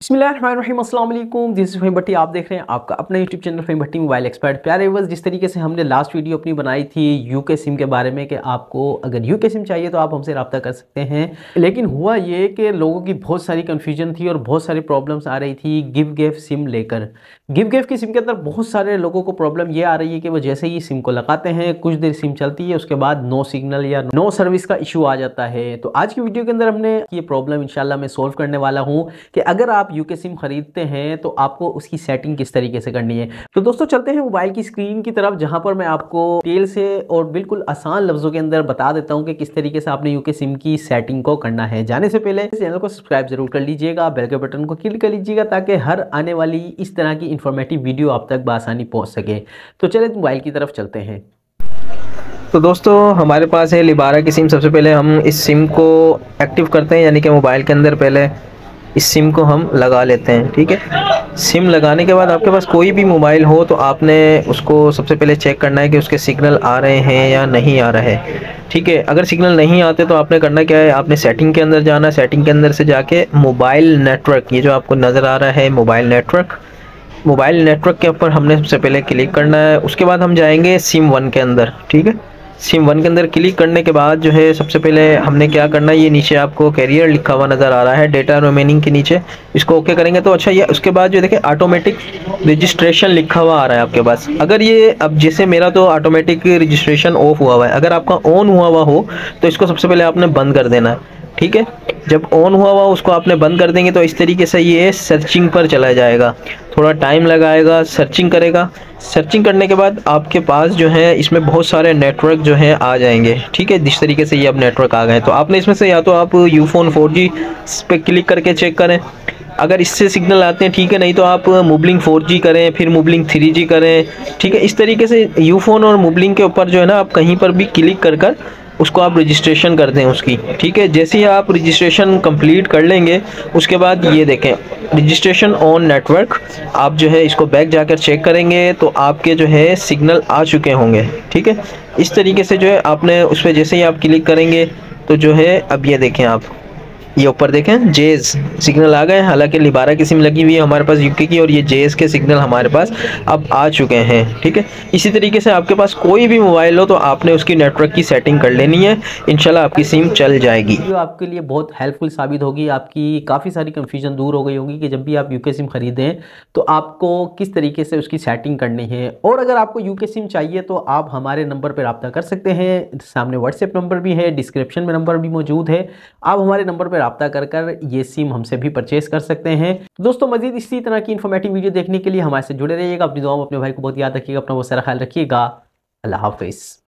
बिस्मिल्लाहिर्रहमानिर्रहीम, अस्सलाम वालेकुम। दिस इज फ़हीम भट्टी। आप देख रहे हैं आपका अपना यूट्यूब चैनल फ़हीम भट्टी मोबाइल एक्सपर्ट। प्यारे व्यूअर्स, जिस तरीके से हमने लास्ट वीडियो अपनी बनाई थी यूके सिम के बारे में कि आपको अगर यूके सिम चाहिए तो आप हमसे रब्ता कर सकते हैं, लेकिन हुआ ये कि लोगों की बहुत सारी कन्फ्यूजन थी और बहुत सारी प्रॉब्लम्स आ रही थी गिव सिम लेकर। गिव की सिम के अंदर बहुत सारे लोगों को प्रॉब्लम ये आ रही है कि वो जैसे ही सिम को लगाते हैं कुछ देर सिम चलती है, उसके बाद नो सिग्नल या नो सर्विस का इशू आ जाता है। तो आज की वीडियो के अंदर हमने ये प्रॉब्लम इंशाल्लाह मैं सोल्व करने वाला हूँ कि अगर आप यूके सिम खरीदते हैं तो आपको उसकी सेटिंग किस तरीके से करनी है। तो दोस्तों चलते हैं मोबाइल की स्क्रीन की तरफ, जहां पर मैं आपको डिटेल से और बिल्कुल आसान लफ्जों के अंदर बता देता हूं कि किस तरीके से आपने यूके सिम की सेटिंग को करना है। जाने से पहले चैनल को सब्सक्राइब जरूर कर लीजिएगा, बेल के बटन को क्लिक कर लीजिएगा ताकि हर आने वाली इस तरह की इंफॉर्मेटिव वीडियो आप तक बआसानी पहुंच सके। तो चलिए मोबाइल की तरफ चलते हैं। तो दोस्तों हमारे पास है लिबारा की सिम। सबसे पहले हम इस सिम को एक्टिव करते हैं, यानी कि मोबाइल के अंदर पहले इस सिम को हम लगा लेते हैं। ठीक है, सिम लगाने के बाद आपके पास कोई भी मोबाइल हो तो आपने उसको सबसे पहले चेक करना है कि उसके सिग्नल आ रहे हैं या नहीं आ रहे हैं। ठीक है, अगर सिग्नल नहीं आते तो आपने करना क्या है, आपने सेटिंग के अंदर जाना। सेटिंग के अंदर से जाके मोबाइल नेटवर्क, ये जो आपको नज़र आ रहा है मोबाइल नेटवर्क के ऊपर हमने सबसे पहले क्लिक करना है। उसके बाद हम जाएंगे सिम 1 के अंदर। ठीक है, सिम 1 के अंदर क्लिक करने के बाद जो है सबसे पहले हमने क्या करना है, ये नीचे आपको कैरियर लिखा हुआ नज़र आ रहा है डेटा रिमेनिंग के नीचे, इसको ओके करेंगे तो अच्छा। ये उसके बाद जो देखिए ऑटोमेटिक रजिस्ट्रेशन लिखा हुआ आ रहा है आपके पास। अगर ये अब जैसे मेरा तो ऑटोमेटिक रजिस्ट्रेशन ऑफ हुआ है, अगर आपका ऑन हुआ हो तो इसको सबसे पहले आपने बंद कर देना है। ठीक है, जब ऑन हुआ उसको आपने बंद कर देंगे तो इस तरीके से ये सर्चिंग पर चला जाएगा, थोड़ा टाइम लगाएगा, सर्चिंग करेगा। सर्चिंग करने के बाद आपके पास जो है इसमें बहुत सारे नेटवर्क जो हैं आ जाएंगे। ठीक है, जिस तरीके से ये अब नेटवर्क आ गए तो आपने इसमें से या तो आप यूफोन 4G पे क्लिक करके चेक करें, अगर इससे सिग्नल आते हैं ठीक है, नहीं तो आप मोबलिंग 4G करें, फिर मोबलिंग 3G करें। ठीक है, इस तरीके से यूफोन और मोबलिंग के ऊपर जो है ना आप कहीं पर भी क्लिक कर उसको आप रजिस्ट्रेशन कर दें उसकी। ठीक है, जैसे ही आप रजिस्ट्रेशन कंप्लीट कर लेंगे उसके बाद ये देखें रजिस्ट्रेशन ऑन नेटवर्क, आप जो है इसको बैक जाकर चेक करेंगे तो आपके जो है सिग्नल आ चुके होंगे। ठीक है, इस तरीके से जो है आपने उस पर जैसे ही आप क्लिक करेंगे तो जो है अब ये देखें, आप ये ऊपर देखें जेज सिग्नल आ गए। हालांकि लिबारा की सिम लगी हुई है हमारे पास यूके की, और ये जेज के सिग्नल हमारे पास अब आ चुके हैं। ठीक है, इसी तरीके से आपके पास कोई भी मोबाइल हो तो आपने उसकी नेटवर्क की सेटिंग कर लेनी है, इंशाल्लाह आपकी सिम चल जाएगी। जो आपके लिए बहुत हेल्पफुल साबित होगी, आपकी काफ़ी सारी कन्फ्यूजन दूर हो गई होगी कि जब भी आप यूके सिम खरीदें तो आपको किस तरीके से उसकी सेटिंग करनी है। और अगर आपको यूके सिम चाहिए तो आप हमारे नंबर पर रब्ता कर सकते हैं, सामने व्हाट्सएप नंबर भी है, डिस्क्रिप्शन में नंबर भी मौजूद है। आप हमारे नंबर पर रब्ता कर ये सिम हमसे भी परचेस कर सकते हैं। दोस्तों मजीद इसी तरह की इन्फॉर्मेटिव वीडियो देखने के लिए हमारे से जुड़े रहिएगा। अपनी दुआ में अपने भाई को बहुत याद रखिएगा, अपना बहुत सारा ख्याल रखिएगा। अल्लाह हाफिज़।